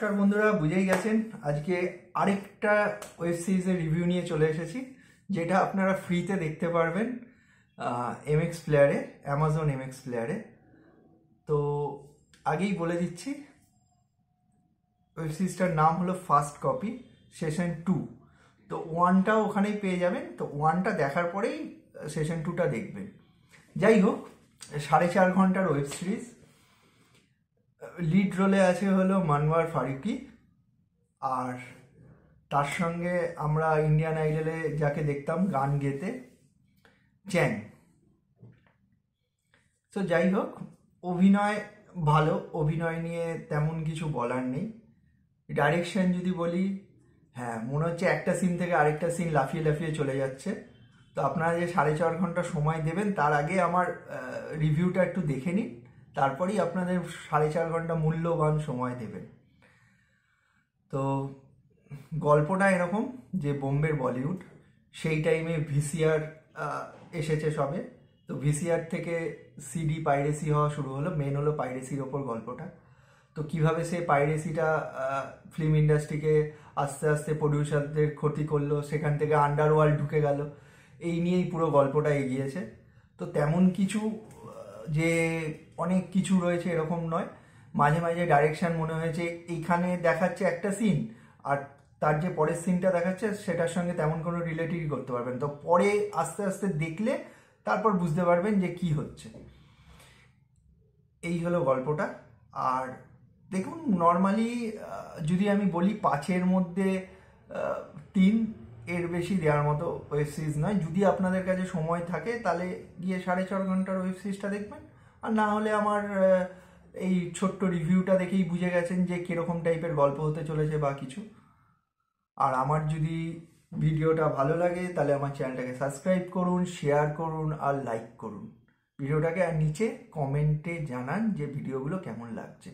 নমস্কার বন্ধুরা, বুঝেই গেছেন আজকে আরেকটা ওয়েব সিরিজের রিভিউ নিয়ে চলে এসেছি, যেটা আপনারা ফ্রিতে দেখতে পারবেন এমএক্স প্লেয়ারে, অ্যামাজন এমএক্স প্লেয়ারে। তো আগেই বলে দিচ্ছি, ওয়েব সিরিজটার নাম হলো ফার্স্ট কপি সেশন 2। তো 1টা ওখানেই পেয়ে যাবেন, তো 1টা দেখার পরেই সেশন 2টা দেখবেন। যাই হোক, 4.5 ঘন্টার ওয়েব সিরিজ। লিড রোলে আছে হলো মানওয়ার ফারুকি, আর তার সঙ্গে আমরা ইন্ডিয়ান আইডলে যাকে দেখতাম গান গেতে, চ্যাং। তো যাই হোক, অভিনয় ভালো, অভিনয় নিয়ে তেমন কিছু বলার নেই। ডাইরেকশন যদি বলি, হ্যাঁ মনে হচ্ছে একটা সিন থেকে আরেকটা সিন লাফিয়ে লাফিয়ে চলে যাচ্ছে। তো আপনারা যে 4.5 ঘন্টা সময় দেবেন, তার আগে আমার রিভিউটা একটু দেখে নিন, তারপরেই আপনাদের 4.5 ঘন্টা মূল্যবান সময় দেবেন। তো গল্পটা এরকম যে বোম্বের বলিউড, সেই টাইমে ভিসিআর এসেছে সবে। তো ভিসিআর থেকে সিডি পাইরেসি হওয়া শুরু হলো, মেন হলো পাইরেসির ওপর গল্পটা। তো কিভাবে সে পাইরেসিটা ফিল্ম ইন্ডাস্ট্রিকে আস্তে আস্তে প্রডিউসারদের ক্ষতি করলো, সেখান থেকে আন্ডারওয়ার্ল্ড ঢুকে গেল, এই নিয়েই পুরো গল্পটা এগিয়েছে। তো তেমন কিছু যে অনেক কিছু রয়েছে এরকম নয়। মাঝে মাঝে ডাইরেকশন মনে হয়েছে এইখানে দেখাচ্ছে একটা সিন, আর তার যে পরের সিনটা দেখাচ্ছে সেটার সঙ্গে তেমন কোনো রিলেটিভ করতে পারবেন। তো পরে আস্তে আস্তে দেখলে তারপর বুঝতে পারবেন যে কি হচ্ছে। এই হলো গল্পটা। আর দেখুন, নর্মালি যদি আমি বলি 5-এর মধ্যে 3, এর বেশি দেওয়ার মতো ওয়েব সিরিজ নয়। যদি আপনাদের কাছে সময় থাকে তাহলে গিয়ে 4.5 ঘন্টার ওয়েব সিরিজটা দেখবেন, আর না হলে আমার এই ছোট্ট রিভিউটা দেখেই বুঝে গেছেন যে কীরকম টাইপের গল্প হতে চলেছে বা কিছু। আর আমার যদি ভিডিওটা ভালো লাগে তাহলে আমার চ্যানেলটাকে সাবস্ক্রাইব করুন, শেয়ার করুন আর লাইক করুন ভিডিওটাকে, আর নিচে কমেন্টে জানান যে ভিডিওগুলো কেমন লাগছে।